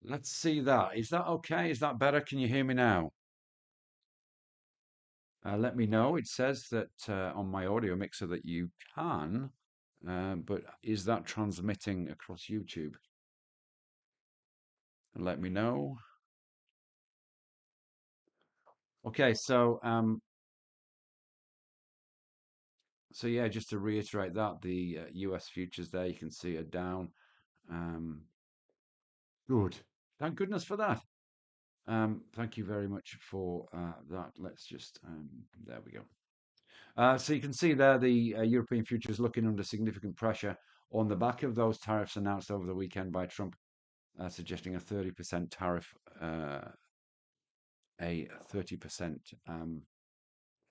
Let's see that. Is that okay? Is that better? Can you hear me now? Let me know. It says that on my audio mixer that you can, but is that transmitting across YouTube? Let me know. Okay, so yeah, just to reiterate that the US futures there you can see are down. Um, Good. Thank goodness for that. Thank you very much for that. Let's just there we go. So you can see there the European futures looking under significant pressure on the back of those tariffs announced over the weekend by Trump, suggesting a 30% tariff, a 30%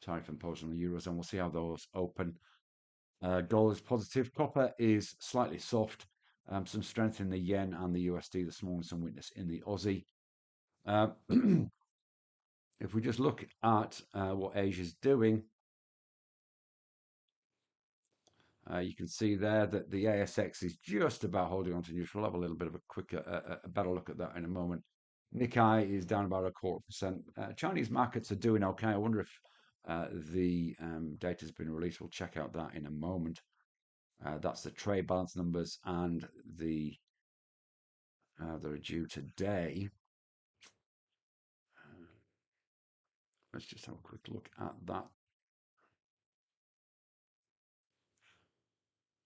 tariff imposed on the Eurozone. We'll see how those open. Gold is positive. Copper is slightly soft. Some strength in the yen and the USD this morning, some weakness in the Aussie. Uh, if we just look at what Asia's doing, you can see there that the ASX is just about holding on to neutral. We'll have a little bit of a quicker, a better look at that in a moment. Nikkei is down about 0.25%. Chinese markets are doing okay. I wonder if the data has been released. We'll check out that in a moment. That's the trade balance numbers, and they're due today. Let's just have a quick look at that.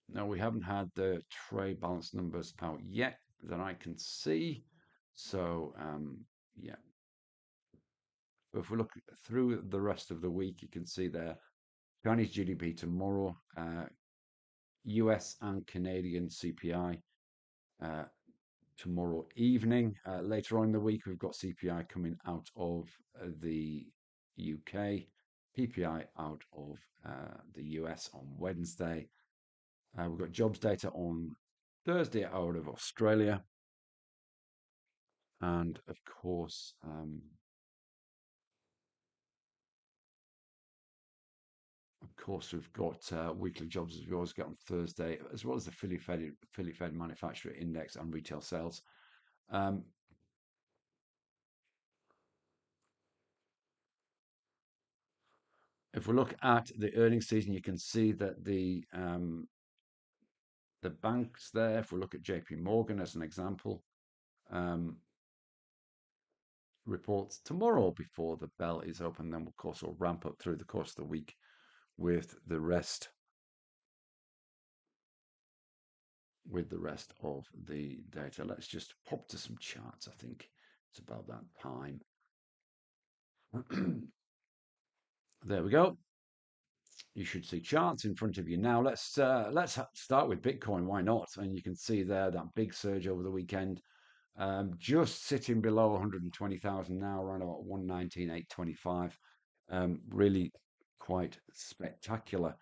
No, we haven't had the trade balance numbers out yet that I can see. So, yeah. But if we look through the rest of the week, you can see there Chinese GDP tomorrow, US and Canadian CPI tomorrow evening. Later on in the week, we've got CPI coming out of the UK, PPI out of the US on Wednesday. We've got jobs data on Thursday out of Australia. And of course, we've got weekly jobs as we always get on Thursday, as well as the Philly Fed Manufacturer Index and retail sales. Um, if we look at the earnings season, you can see that the banks there. If we look at JP Morgan as an example, um, reports tomorrow before the bell is open. Then, of course, we'll ramp up through the course of the week with the rest of the data. Let's just pop to some charts. I think it's about that time. There we go. You should see charts in front of you now. Let's start with Bitcoin. Why not? And you can see there that big surge over the weekend, just sitting below 120,000 now, around about 119,825. Really quite spectacular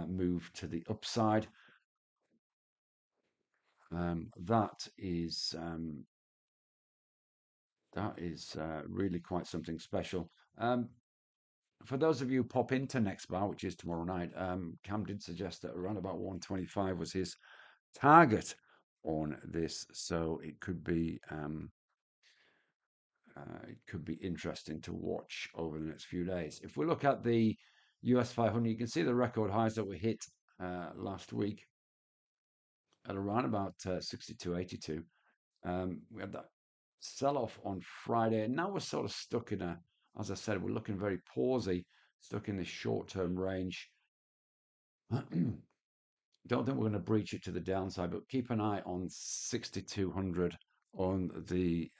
move to the upside. That is really quite something special. For those of you who pop into next bar, which is tomorrow night, Cam did suggest that around about 125 was his target on this, so it could be interesting to watch over the next few days. If we look at the US 500, you can see the record highs that were hit last week at around about 62.82. We had that sell off on Friday, and now we're sort of stuck in as I said, we're looking very pawsy, stuck in this short term range. Don't think we're going to breach it to the downside, but keep an eye on 6,200 on the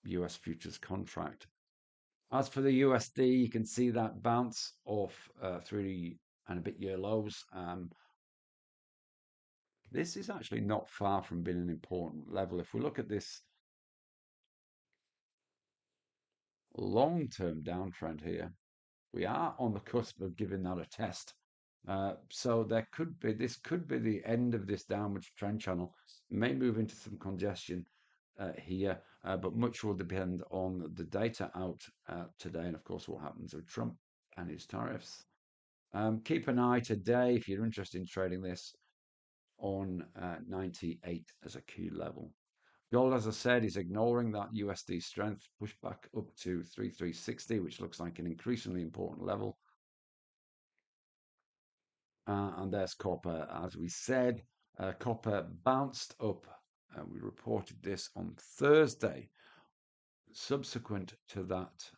US futures contract. As for the USD, you can see that bounce off 3 and a bit year lows. This is actually not far from being an important level. If we look at this long-term downtrend here, we are on the cusp of giving that a test. So this could be the end of this downwards trend channel. May move into some congestion here, but much will depend on the data out today, and of course what happens with Trump and his tariffs. Keep an eye today if you're interested in trading this on 98 as a key level. Gold, as I said, is ignoring that USD strength, pushed back up to 3360, which looks like an increasingly important level. And there's copper, as we said. Copper bounced up. We reported this on Thursday. Subsequent to that,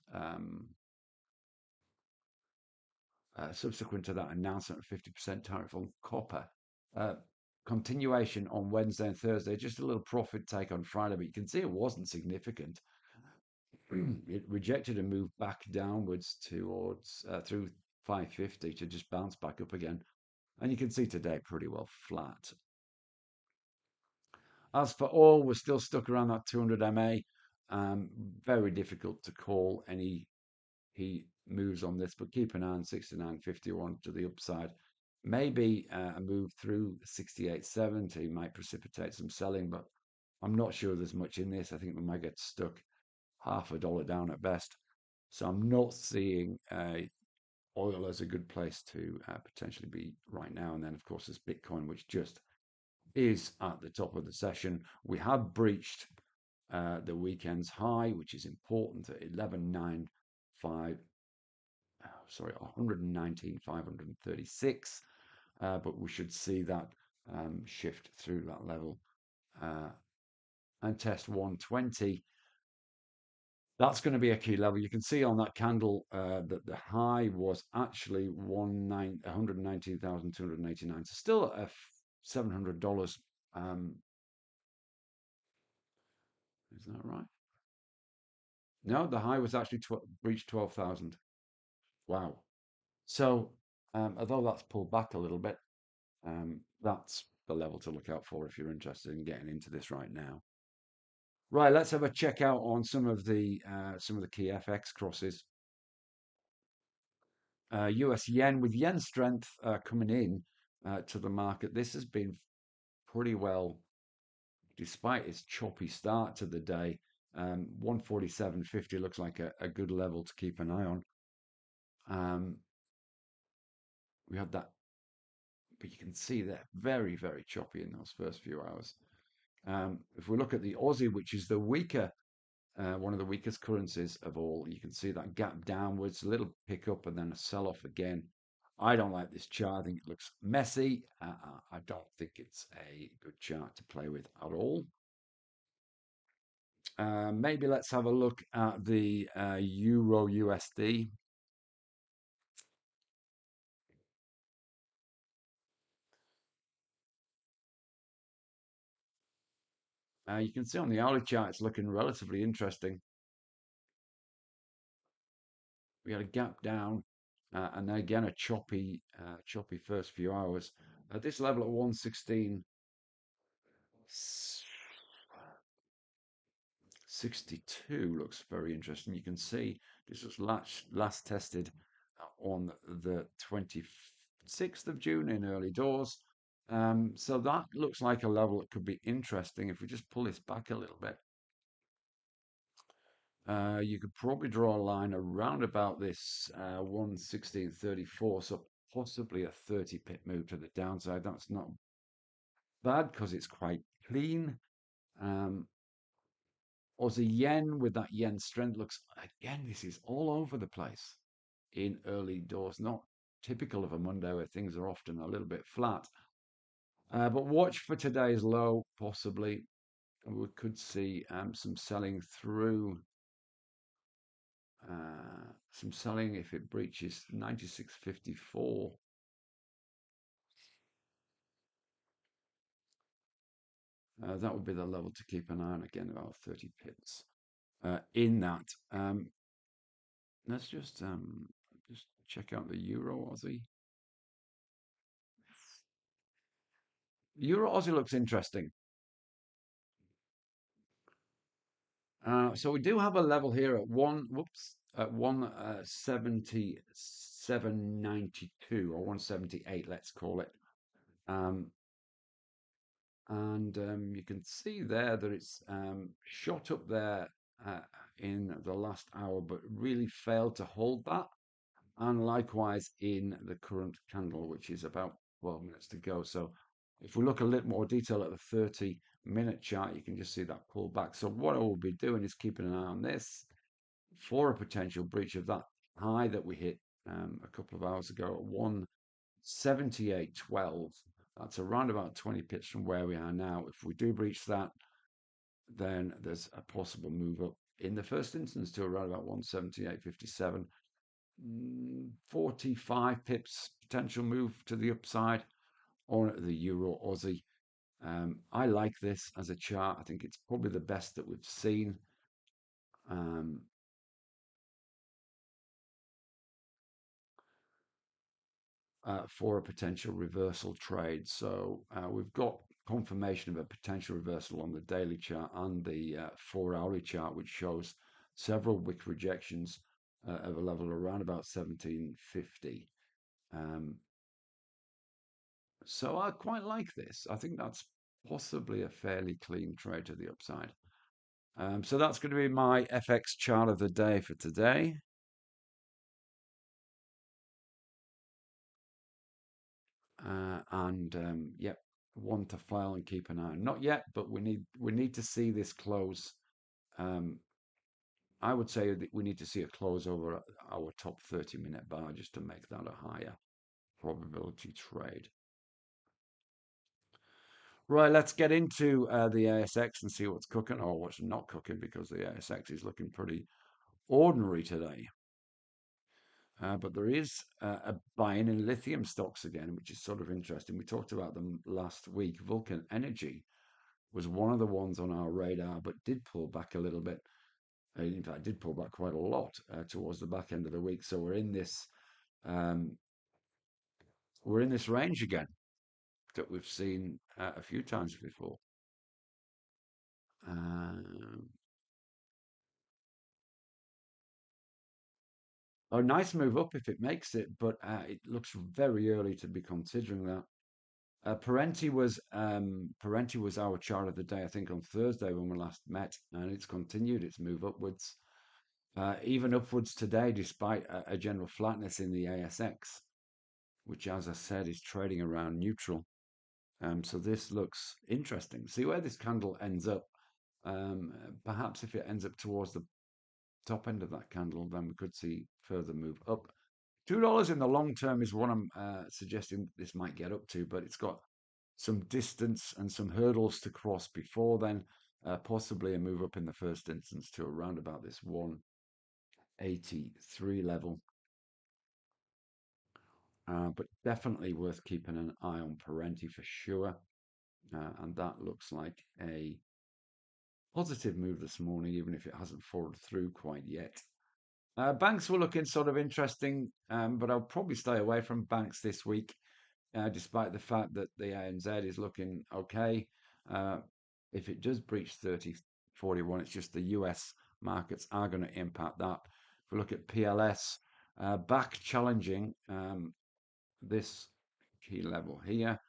announcement of 50% tariff on copper. Uh, Continuation on Wednesday and Thursday. Just a little profit take on Friday, but you can see it wasn't significant. It rejected and moved back downwards towards through 550 to just bounce back up again. And you can see today pretty well flat. As for oil, we're still stuck around that 200 MA. Very difficult to call any heat moves on this, but keep an eye on 69.51 to the upside. Maybe a move through 68.70 might precipitate some selling, but I'm not sure there's much in this. I think we might get stuck half a dollar down at best. So I'm not seeing oil as a good place to potentially be right now. And then, of course, there's Bitcoin, which just is at the top of the session. We have breached the weekend's high, which is important at 11.95. Sorry, 119,536. But we should see that shift through that level and test 120. That's going to be a key level. You can see on that candle that the high was actually 119,289. So still at $700. Is that right? No, the high was actually reached 12,000. Wow. So although that's pulled back a little bit, that's the level to look out for if you're interested in getting into this right now. Right, let's have a check out on some of the key FX crosses. US yen, with yen strength coming in to the market. This has been pretty well, despite its choppy start to the day. 147.50 looks like a good level to keep an eye on. We had that, but you can see they're very, very choppy in those first few hours. If we look at the Aussie, which is the weaker, one of the weakest currencies of all, you can see that gap downwards, a little pickup, and then a sell-off again. I don't like this chart. I think it looks messy. I don't think it's a good chart to play with at all. Maybe let's have a look at the Euro USD. You can see on the hourly chart, it's looking relatively interesting. We had a gap down, and then again a choppy first few hours. At this level at 116.62 looks very interesting. You can see this was last tested on the 26th of June in early doors. So that looks like a level that could be interesting. If we just pull this back a little bit, you could probably draw a line around about this 116.34, so possibly a 30 pip move to the downside. That's not bad because it's quite clean. Aussie yen, with that yen strength, looks, again, this is all over the place in early doors. Not typical of a Monday where things are often a little bit flat. But watch for today's low, possibly. We could see some selling through. Some selling if it breaches 96.54. That would be the level to keep an eye on, again, about 30 pips in that. Let's just check out the Euro Aussie. Euro Aussie looks interesting. So we do have a level here at 177.92 or 178, let's call it. You can see there that it's shot up there in the last hour, but really failed to hold that. And likewise in the current candle, which is about 12 minutes to go. So if we look a little more detail at the 30 minute chart, you can just see that pull back. So what I will be doing is keeping an eye on this for a potential breach of that high that we hit a couple of hours ago at 178.12. That's around about 20 pips from where we are now. If we do breach that, then there's a possible move up in the first instance to around about 178.57. 45 pips potential move to the upside on the Euro Aussie. I like this as a chart. I think it's probably the best that we've seen. Um, for a potential reversal trade. So we've got confirmation of a potential reversal on the daily chart and the 4-hourly chart, which shows several wick rejections of a level around about 1750. Um, so I quite like this. I think that's possibly a fairly clean trade to the upside. So that's going to be my FX chart of the day for today. And yep, one to file and keep an eye on. Not yet, but we need to see this close. Um, I would say that we need to see a close over our top 30-minute bar just to make that a higher probability trade. Right, let's get into the ASX and see what's cooking or what's not cooking, because the ASX is looking pretty ordinary today. But there is a buy-in lithium stocks again, which is sort of interesting. We talked about them last week. Vulcan Energy was one of the ones on our radar, but did pull back a little bit. In fact, did pull back quite a lot towards the back end of the week. So um, we're in this range again that we've seen a few times before. Um, a nice move up if it makes it, but it looks very early to be considering that. Parenti was our chart of the day, I think, on Thursday when we last met, and it's continued its move upwards, even upwards today, despite a general flatness in the ASX, which, as I said, is trading around neutral. So this looks interesting. See where this candle ends up. Um, Perhaps if it ends up towards the top end of that candle, then we could see further move up. $2 in the long term is what I'm suggesting this might get up to, but it's got some distance and some hurdles to cross before then. Possibly a move up in the first instance to around about this 183 level. But definitely worth keeping an eye on Parenti for sure. And that looks like a positive move this morning, even if it hasn't followed through quite yet. Banks were looking sort of interesting, but I'll probably stay away from banks this week, despite the fact that the ANZ is looking okay. Uh, if it does breach 30.41, it's just the US markets are going to impact that. If we look at PLS, back challenging this key level here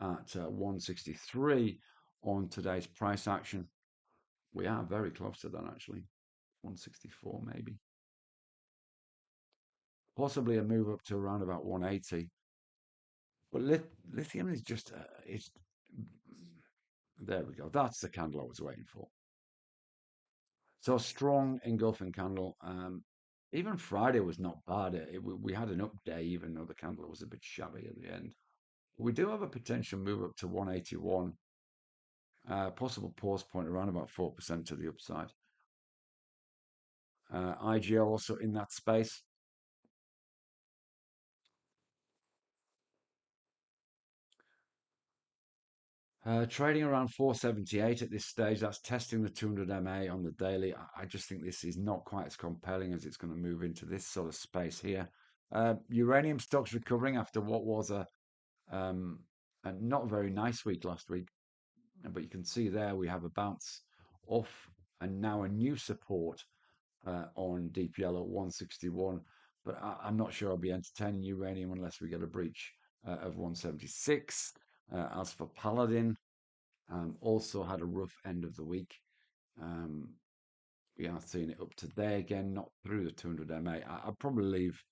at 163 on today's price action. We are very close to that, actually. 164 maybe. Possibly a move up to around about 180. But lithium is just, it's, there we go. That's the candle I was waiting for. So a strong engulfing candle. Even Friday was not bad. We had an up day, even though the candle was a bit shabby at the end. We do have a potential move up to 181. Possible pause point around about 4% to the upside. IGO also in that space. Trading around 478 at this stage. That's testing the 200 MA on the daily. I just think this is not quite as compelling as it's going to move into this sort of space here. Uranium stocks recovering after what was a not very nice week last week. But you can see there we have a bounce off and now a new support on DPL at 161. But I'm not sure I'll be entertaining uranium unless we get a breach of 176. As for Paladin, also had a rough end of the week. We are seeing it up today again, not through the 200 MA. I'll probably leave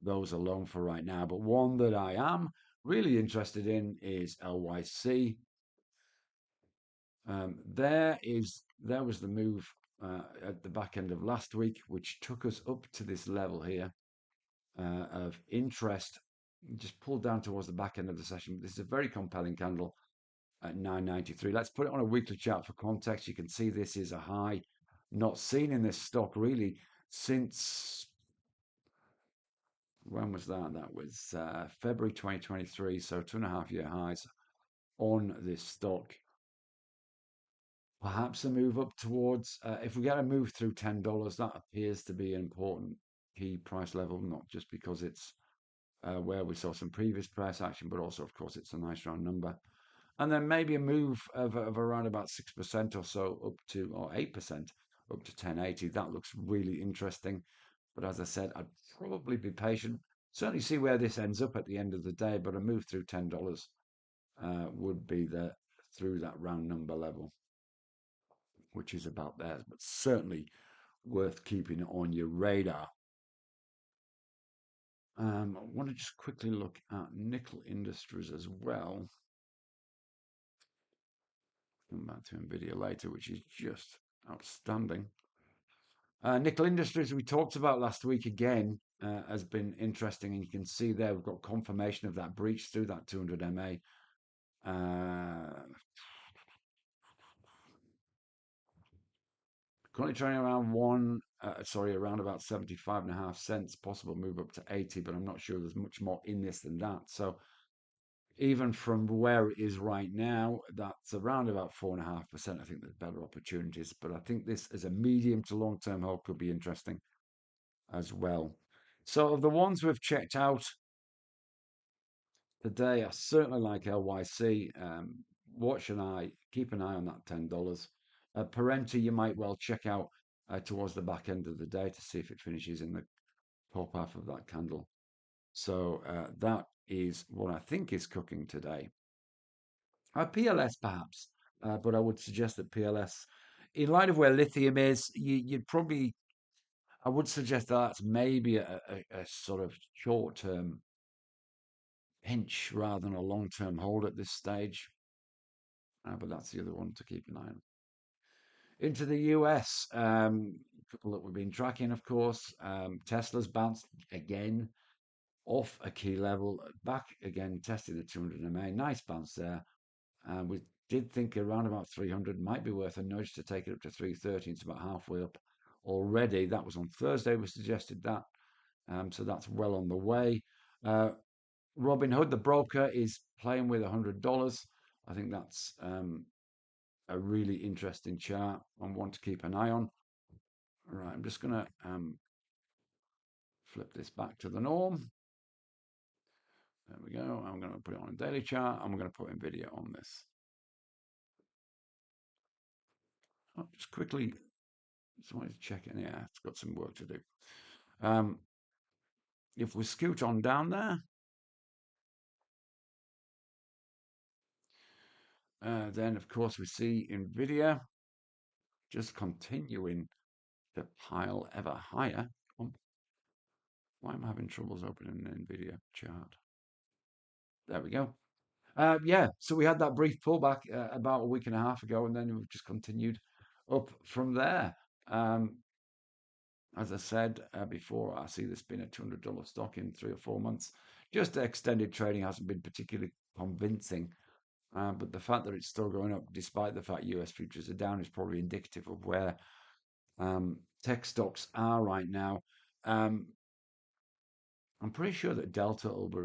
those alone for right now. But one that I am really interested in is LYC. There was the move at the back end of last week, which took us up to this level here of interest. Just pulled down towards the back end of the session. This is a very compelling candle at 993. Let's put it on a weekly chart for context. You can see this is a high not seen in this stock really since when was that? That was February 2023. So 2.5 year highs on this stock. Perhaps a move up towards, if we get a move through $10, that appears to be an important key price level, not just because it's where we saw some previous price action, but also, of course, it's a nice round number. And then maybe a move of around about 6% or so up to, or 8% up to 1080. That looks really interesting. But as I said, I'd probably be patient. Certainly see where this ends up at the end of the day, but a move through $10 would be through that round number level, which is about there, but certainly worth keeping on your radar. I want to just quickly look at nickel industries as well. Come back to NVIDIA later, which is just outstanding. Nickel industries we talked about last week again has been interesting, and you can see there we've got confirmation of that breach through that 200 MA. Currently trading around around about 75.5 cents, possible move up to 80, but I'm not sure there's much more in this than that. So even from where it is right now, that's around about 4.5%. I think there's better opportunities, but I think this as a medium to long term hold could be interesting as well. So of the ones we've checked out today, I certainly like LYC. Keep an eye on that $10. Parenti, you might well check out towards the back end of the day to see if it finishes in the top half of that candle. So that is what I think is cooking today. PLS perhaps, but I would suggest that PLS, in light of where lithium is, you'd probably, I would suggest that that's maybe a sort of short-term pinch rather than a long-term hold at this stage. But that's the other one to keep an eye on. Into the US, a couple that we've been tracking, of course. Tesla's bounced again off a key level, back again, testing the 200 MA. Nice bounce there. We did think around about 300 might be worth a nudge to take it up to 330. It's about halfway up already. That was on Thursday. We suggested that. So that's well on the way. Robinhood, the broker, is playing with $100. I think that's a really interesting chart and one to keep an eye on. All right, I'm just going to flip this back to the norm. There we go. I'm going to put it on a daily chart and we're going to put NVIDIA on this. Oh, just quickly, just wanted to check it. Yeah, it's got some work to do. If we scoot on down there, then of course we see NVIDIA just continuing to pile ever higher. Why am I having troubles opening an NVIDIA chart? There we go. Yeah, so we had that brief pullback about a week and a half ago, and then we've just continued up from there. As I said before, I see this being a $200 stock in 3 or 4 months. Just extended trading hasn't been particularly convincing, but the fact that it's still going up, despite the fact US futures are down, is probably indicative of where tech stocks are right now. I'm pretty sure that Delta will be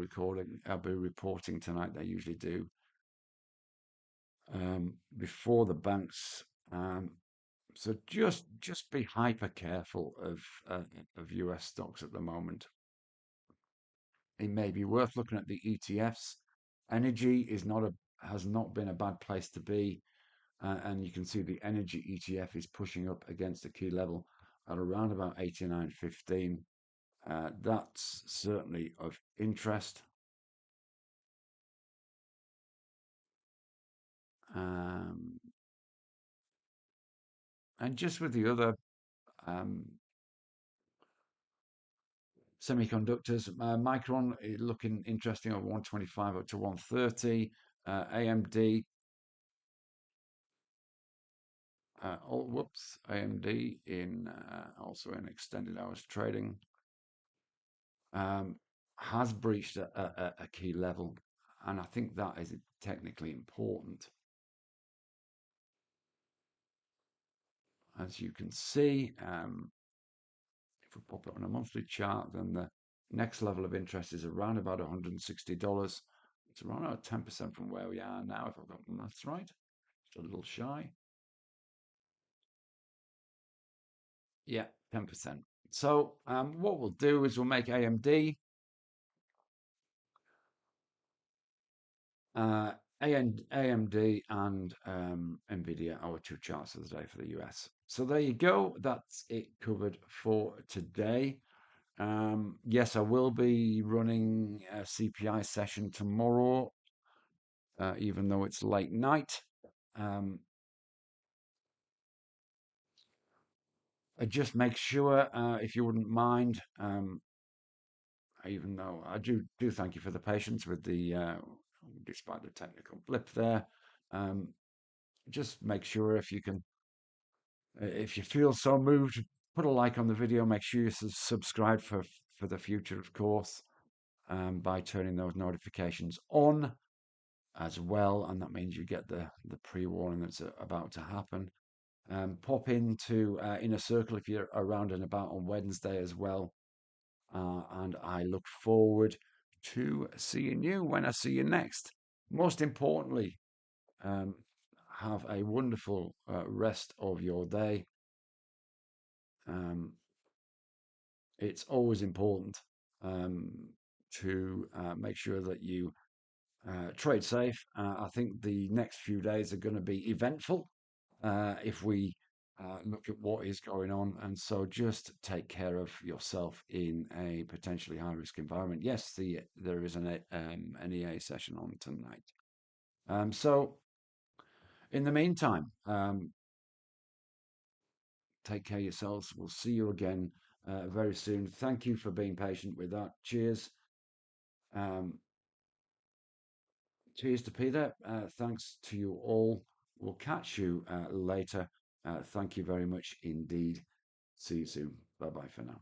reporting tonight. They usually do before the banks. So just be hyper careful of US stocks at the moment. It may be worth looking at the ETFs. Energy has not been a bad place to be, and you can see the energy ETF is pushing up against a key level at around about 89.15. That's certainly of interest. And just with the other semiconductors, Micron looking interesting at 125 up to 130. AMD Oh, whoops, AMD in also in extended hours trading um, has breached a key level, and I think that is technically important. As you can see, if we pop it on a monthly chart, then the next level of interest is around about $160. It's around about 10% from where we are now, if I've got the maths right. Just a little shy. Yeah, 10%. So what we'll do is we'll make AMD, uh, AMD and NVIDIA our two charts of the day for the US. So there you go. That's it covered for today. Yes, I will be running a CPI session tomorrow, even though it's late night. Um, just make sure, if you wouldn't mind, even though I do thank you for the patience with the, despite the technical blip there. Um, just make sure if you can, if you feel so moved, put a like on the video. Make sure you subscribe for the future, of course, by turning those notifications on as well, and that means you get the pre-warning that's about to happen. Pop into Inner Circle if you're around and about on Wednesday as well, and I look forward to seeing you when I see you next. Most importantly, um, have a wonderful rest of your day. Um, it's always important um, to make sure that you trade safe. I think the next few days are going to be eventful if we look at what is going on. And so just take care of yourself in a potentially high risk environment. Yes, there is an EA session on tonight. So in the meantime, take care of yourselves. We'll see you again very soon. Thank you for being patient with that. Cheers. Um, Cheers to Peter. Thanks to you all. We'll catch you later. Thank you very much indeed. See you soon. Bye bye for now.